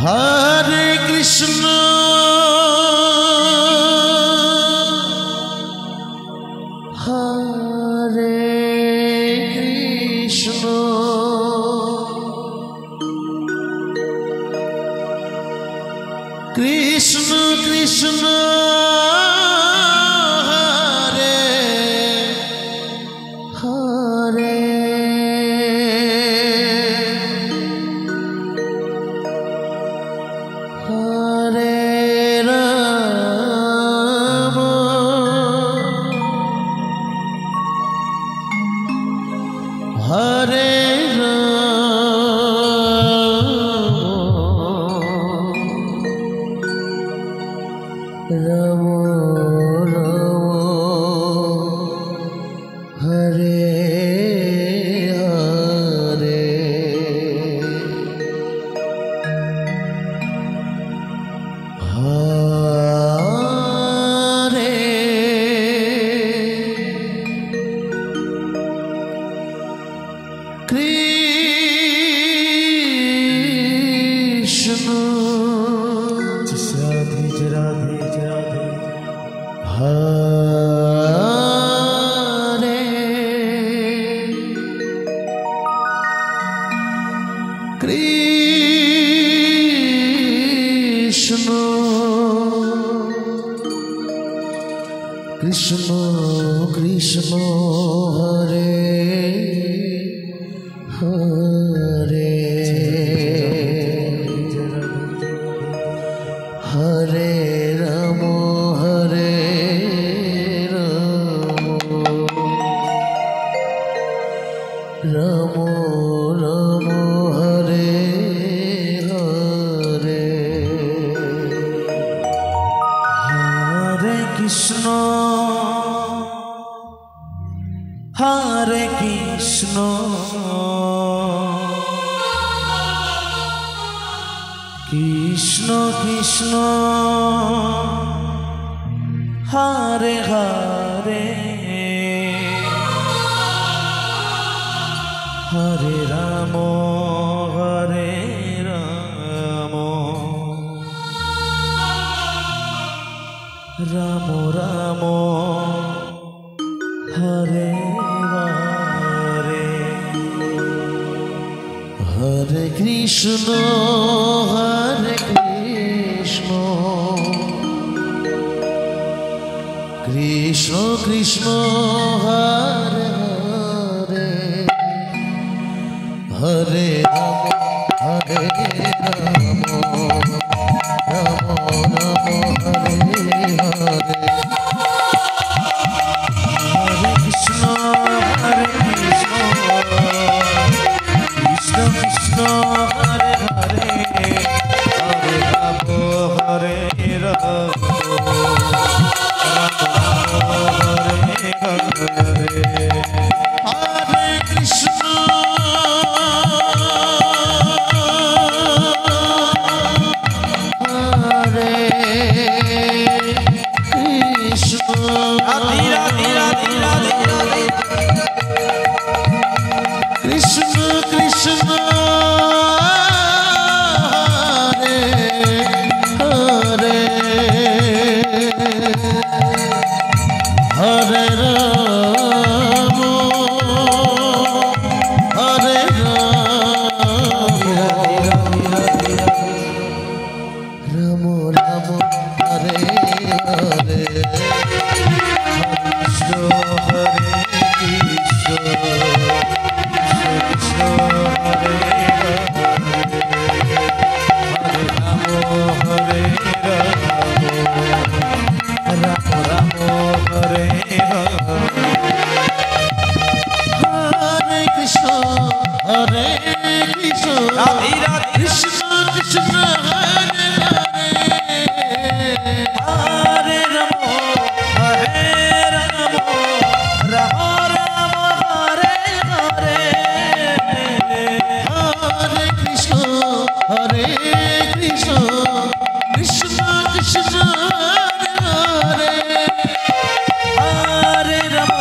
Hare Krishna Hare Krishna Krishna Krishna Hare Hare Hare Ram Hare Ram Hare Hare Krishna Radhe Radhe Radhe Hare Krishna Krishna Krishna Hare Hare Hare Ram Hare Ram Ram Hare Hare Hare Krishna Hare Krishna Krishna Krishna Hare Hare Hare Ram Ram Ram Hare Hare Hare Krishna Krishna Krishna Hare Hare Hare Ram Ram Ram Hare Hare Hare Krishna Krishna Krishna Hare Hare Hare Ram Hare Ram Hare Krishna Hare Krishna Krishna Krishna Hare Hare Hare Ram Hare Ram Ram Hare Hare Krishna Hare Krishna Krishna Hare Hare Ram Hare Ram Ram Hare Hare Krishna Hare Krishna Krishna Krishna Hare Hare Ram Hare Ram Ram Ram Hare Hare Hare Krishna Krishna Krishna Hare Hare Ram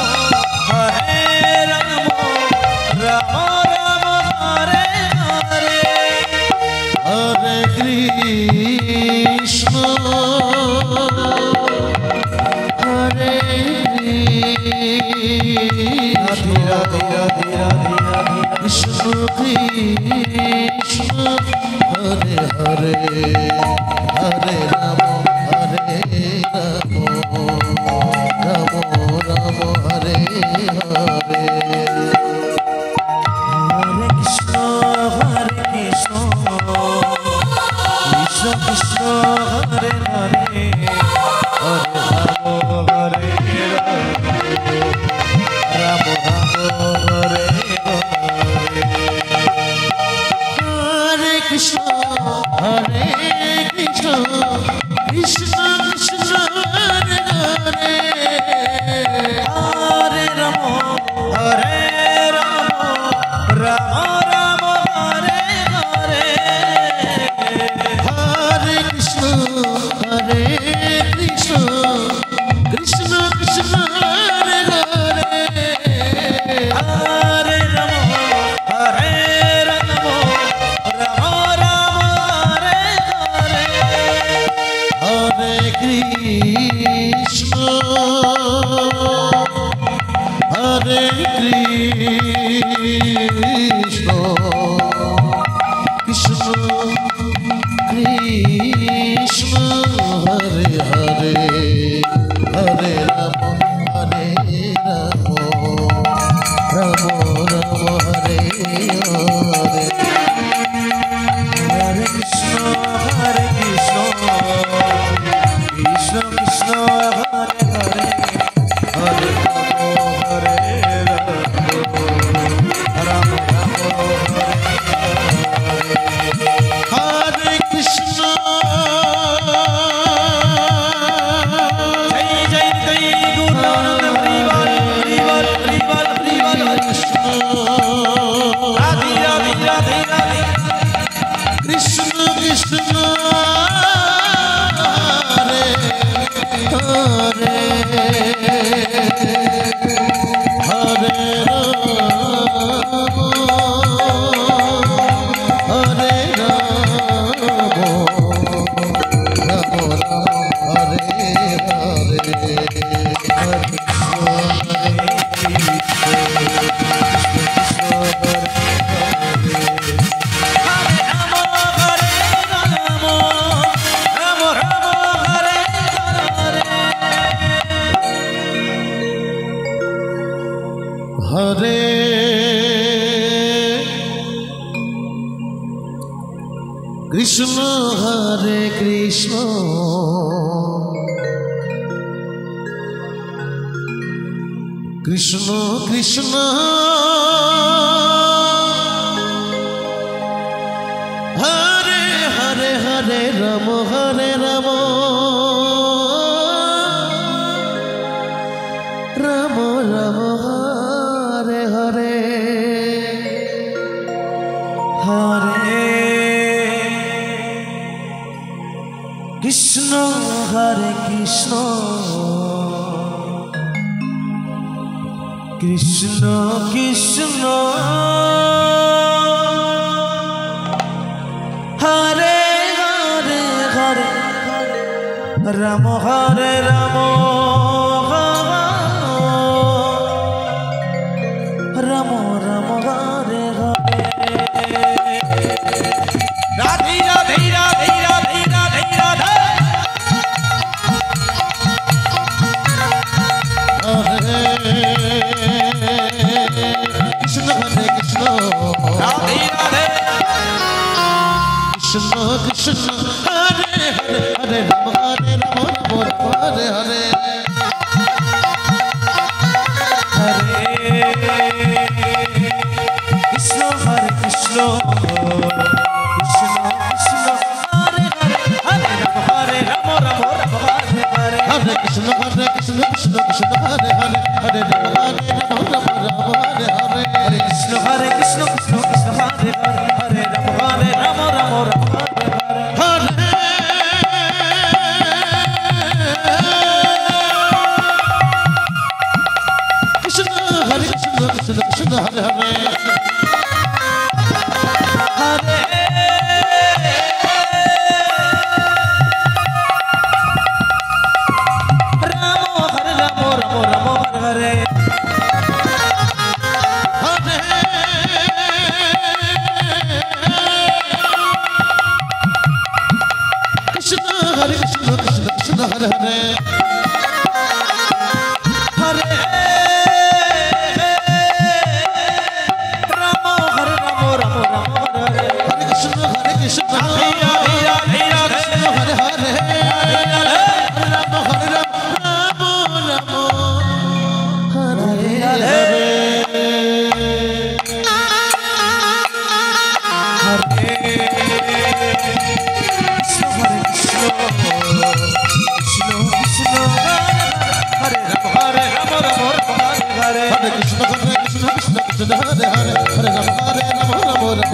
Ram Ram Hare Hare Hare Krishna Hare Krishna Krishna Krishna Hare Hare Hare Rama Hare Rama Rama Rama Hare Hare Hare Krishna Krishna Krishna Hare Hare Hare Rama Hare Rama Rama Hare Hare Hare Krishna Krishna Krishna Hare Hare Hare Rama Hare Rama Rama Rama Hare Hare Hare Krishna Krishna Krishna Krishna Hare Hare Hare Rama Hare Rama Rama Rama Hare Hare Hare Krishna Hare Krishna Krishna Krishna Hare Hare Hare Rama Hare Rama Rama Rama Hare Hare Hare Krishna Krishna Krishna Hare Hare Hare Rama Hare Rama Rama Rama Hare Krishna Jai Jai Guru Nanak Hare Krishna Radhe Radhe Radhe Radhe Krishna Krishna Hare Hare Hare Rama Hare Rama Rama Rama Hare Hare Hare Hare Krishna Hare Krishna Krishna Krishna Hare Hare Hare Rama Hare Rama Rama Rama Hare Hare Hare Krishna Hare Krishna Krishna Krishna Hare Hare Hare Rama Hare Rama Rama Rama Hare Hare Radhe Radhe Radhe Radhe Radhe Radhe Hare Krishna Hare Krishna Radhe Radhe Krishna Krishna Hare Hare Hare Rama Hare Rama Rama Hare Hare Krishna Hare Krishna Krishna Krishna Hare Hare Hare Rama Hare Rama Rama Rama Hare Hare Hare Krishna Krishna Krishna Hare Hare Hare Rama Hare Rama Rama Rama Hare Hare Hare Krishna Krishna Krishna Hare Hare Hare Rama Hare Rama Rama Rama Hare Hare Krishna Hare Krishna Krishna Krishna Hare Hare Hare Hare Hare Hare Ramo Hare Ramo Ramo Ramo Hare Hare Hare Krishna Hare Krishna Hare Krishna Hare Hare Hare Ramo Hare Ramo Ramo Ramo Hare Hare Hare Krishna, Hare Krishna, Krishna Krishna, Hare Hare, Hare Rama, Hare Rama, Rama Rama.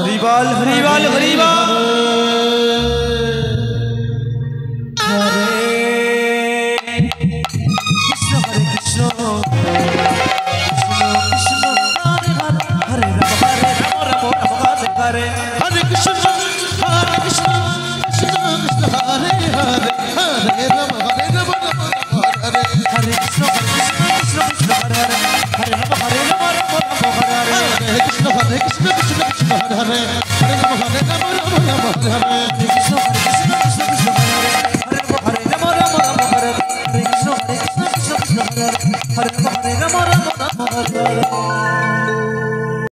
Haribal, Haribal, Haribal. Hare Krishna, Hare Krishna, Krishna Krishna, Hare Hare, Hare Rama, Hare Rama, Rama Rama, Hare Hare. Hare Krishna, Hare Krishna, Krishna Krishna, Hare Hare. Hare Rama, Hare Rama, Rama Rama, Hare Hare Krishna, Krishna Krishna, Hare Hare, Hare Rama, Hare Rama, Rama Rama, Hare Hare Krishna, Krishna Krishna, Hare Hare, Hare Rama, Hare Rama, Rama Rama, Hare Hare.